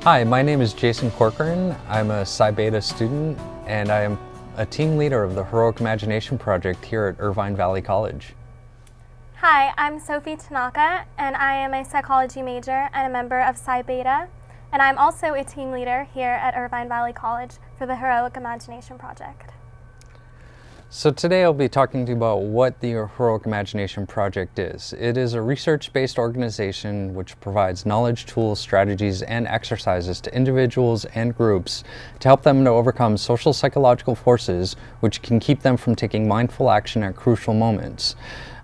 Hi, my name is Jason Corcoran. I'm a Psi Beta student and I am a team leader of the Heroic Imagination Project here at Irvine Valley College. Hi, I'm Sophie Tanaka and I am a psychology major and a member of Psi Beta, and I'm also a team leader here at Irvine Valley College for the Heroic Imagination Project. So today I'll be talking to you about what the Heroic Imagination Project is. It is a research-based organization which provides knowledge, tools, strategies, and exercises to individuals and groups to help them to overcome social psychological forces which can keep them from taking mindful action at crucial moments.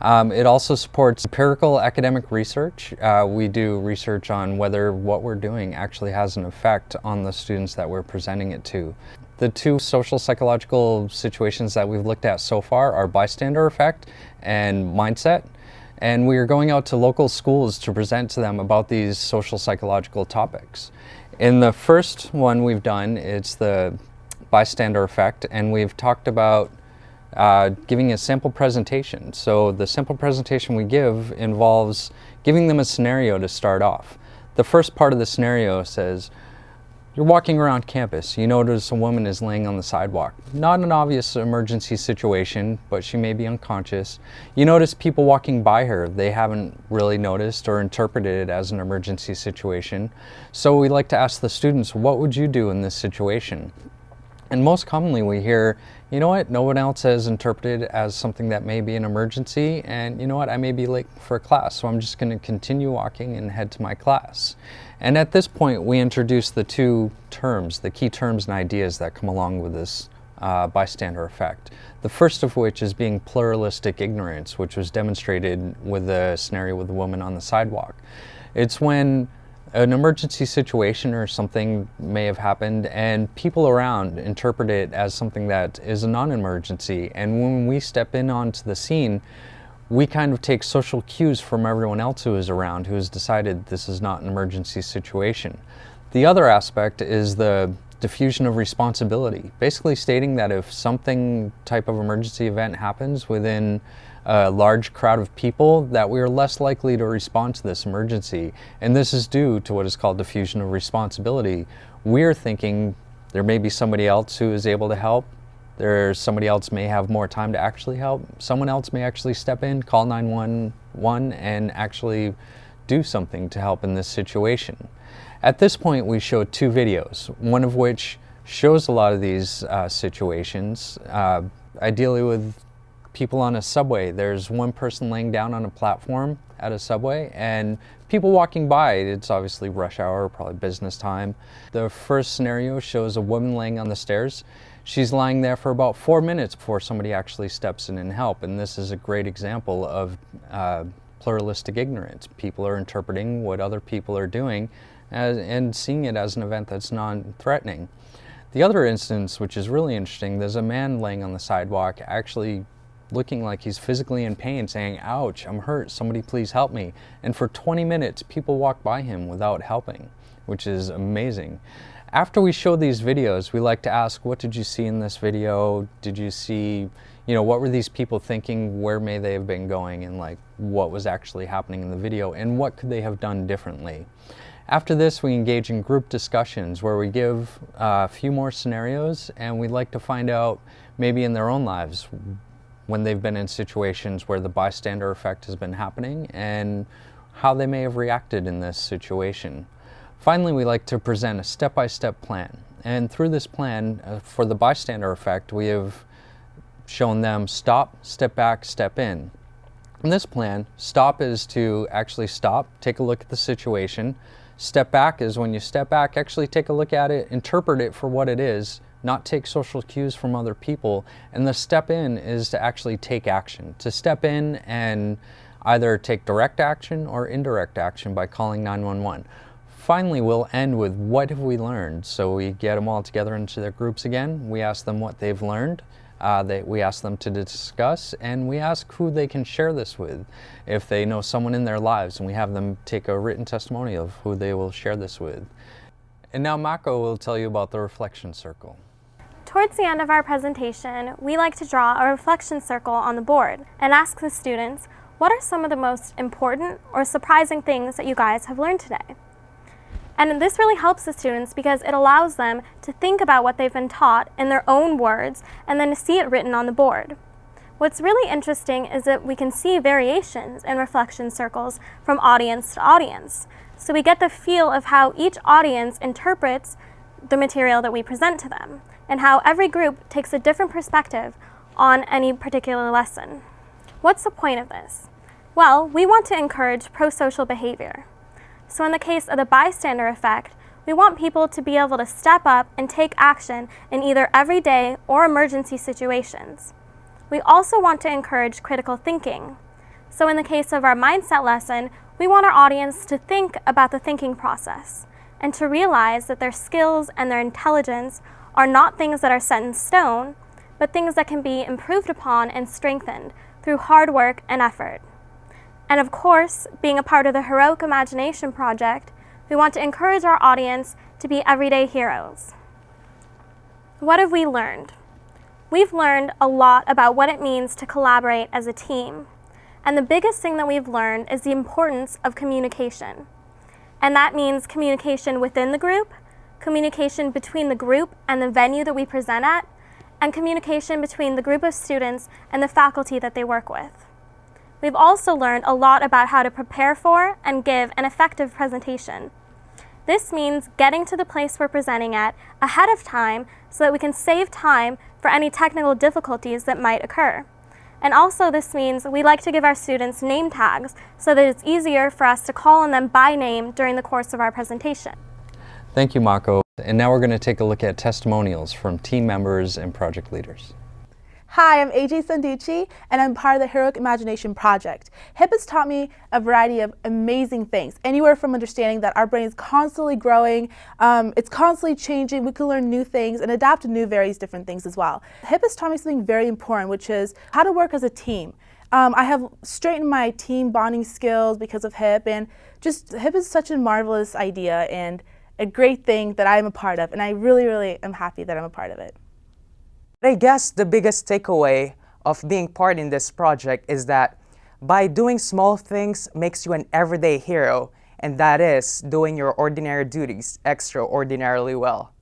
It also supports empirical academic research. We do research on whether what we're doing actually has an effect on the students that we're presenting it to. The two social psychological situations that we've looked at so far are bystander effect and mindset. And we are going out to local schools to present to them about these social psychological topics. In the first one we've done, it's the bystander effect, and we've talked about giving a sample presentation. So the sample presentation we give involves giving them a scenario to start off. The first part of the scenario says, you're walking around campus, you notice a woman is laying on the sidewalk. Not an obvious emergency situation, but she may be unconscious. You notice people walking by her. They haven't really noticed or interpreted it as an emergency situation. So we like to ask the students, what would you do in this situation? And most commonly we hear, you know what, no one else has interpreted it as something that may be an emergency, and you know what, I may be late for class, so I'm just going to continue walking and head to my class. And at this point we introduce the two terms, the key terms and ideas that come along with this bystander effect. The first of which is being pluralistic ignorance, which was demonstrated with the scenario with the woman on the sidewalk. It's when an emergency situation or something may have happened and people around interpret it as something that is a non-emergency, and when we step in onto the scene, we kind of take social cues from everyone else who is around, who has decided this is not an emergency situation. The other aspect is the diffusion of responsibility, basically stating that if something type of emergency event happens within a large crowd of people, that we are less likely to respond to this emergency. And this is due to what is called diffusion of responsibility. We're thinking there may be somebody else who is able to help. Somebody else may have more time to actually help. Someone else may actually step in, call 911, and actually do something to help in this situation. At this point, we show two videos, one of which shows a lot of these situations, ideally with people on a subway. There's one person laying down on a platform at a subway and people walking by. It's obviously rush hour, probably business time. The first scenario shows a woman laying on the stairs. She's lying there for about 4 minutes before somebody actually steps in and help. And this is a great example of pluralistic ignorance. People are interpreting what other people are doing and seeing it as an event that's non-threatening. The other instance, which is really interesting, there's a man laying on the sidewalk actually looking like he's physically in pain, saying, ouch, I'm hurt, somebody please help me. And for 20 minutes, people walk by him without helping, which is amazing. After we show these videos, we like to ask, what did you see in this video? Did you see, what were these people thinking? Where may they have been going? And like, what was actually happening in the video? And what could they have done differently? After this, we engage in group discussions where we give a few more scenarios, and we'd like to find out, maybe in their own lives, when they've been in situations where the bystander effect has been happening and how they may have reacted in this situation. Finally, we like to present a step-by-step plan. And through this plan, for the bystander effect, we have shown them stop, step back, step in. In this plan, stop is to actually stop, take a look at the situation. Step back is when you step back, actually take a look at it, interpret it for what it is, not take social cues from other people. And the step in is to actually take action, to step in and either take direct action or indirect action by calling 911. Finally, we'll end with what have we learned. So we get them all together into their groups again. We ask them what they've learned. We ask them to discuss, and we ask who they can share this with. If they know someone in their lives, and we have them take a written testimony of who they will share this with. And now Mako will tell you about the reflection circle. Towards the end of our presentation, we like to draw a reflection circle on the board and ask the students, what are some of the most important or surprising things that you guys have learned today? And this really helps the students because it allows them to think about what they've been taught in their own words and then to see it written on the board. What's really interesting is that we can see variations in reflection circles from audience to audience. So we get the feel of how each audience interprets the material that we present to them, and how every group takes a different perspective on any particular lesson. What's the point of this? Well, we want to encourage pro-social behavior. So in the case of the bystander effect, we want people to be able to step up and take action in either everyday or emergency situations. We also want to encourage critical thinking. So in the case of our mindset lesson, we want our audience to think about the thinking process and to realize that their skills and their intelligence are not things that are set in stone, but things that can be improved upon and strengthened through hard work and effort. And of course, being a part of the Heroic Imagination Project, we want to encourage our audience to be everyday heroes. What have we learned? We've learned a lot about what it means to collaborate as a team. And the biggest thing that we've learned is the importance of communication. And that means communication within the group, communication between the group and the venue that we present at, and communication between the group of students and the faculty that they work with. We've also learned a lot about how to prepare for and give an effective presentation. This means getting to the place we're presenting at ahead of time so that we can save time for any technical difficulties that might occur. And also this means we like to give our students name tags so that it's easier for us to call on them by name during the course of our presentation. Thank you, Mako. And now we're going to take a look at testimonials from team members and project leaders. Hi, I'm AJ Sanducci, and I'm part of the Heroic Imagination Project. HIP has taught me a variety of amazing things, anywhere from understanding that our brain is constantly growing, it's constantly changing, we can learn new things and adapt to new various different things as well. HIP has taught me something very important, which is how to work as a team. I have straightened my team bonding skills because of HIP, and just HIP is such a marvelous idea and a great thing that I'm a part of, and I really, really am happy that I'm a part of it. I guess the biggest takeaway of being part in this project is that by doing small things makes you an everyday hero, and that is doing your ordinary duties extraordinarily well.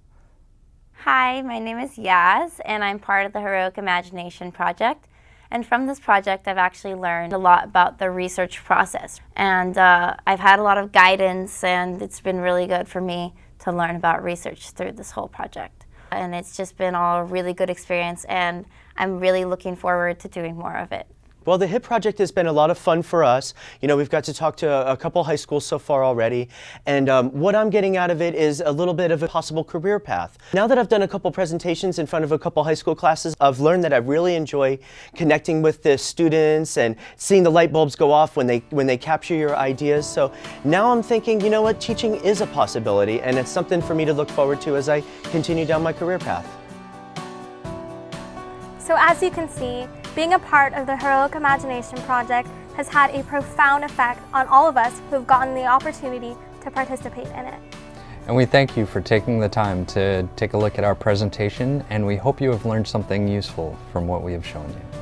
Hi, my name is Yaz, and I'm part of the Heroic Imagination Project. And from this project, I've actually learned a lot about the research process. And I've had a lot of guidance, and it's been really good for me to learn about research through this whole project. And it's just been all a really good experience, and I'm really looking forward to doing more of it. Well, the HIP project has been a lot of fun for us. You know, we've got to talk to a couple high schools so far already, and what I'm getting out of it is a little bit of a possible career path. Now that I've done a couple presentations in front of a couple high school classes, I've learned that I really enjoy connecting with the students and seeing the light bulbs go off when they capture your ideas. So now I'm thinking, you know what, teaching is a possibility, and it's something for me to look forward to as I continue down my career path. So as you can see, being a part of the Heroic Imagination Project has had a profound effect on all of us who have gotten the opportunity to participate in it. And we thank you for taking the time to take a look at our presentation, and we hope you have learned something useful from what we have shown you.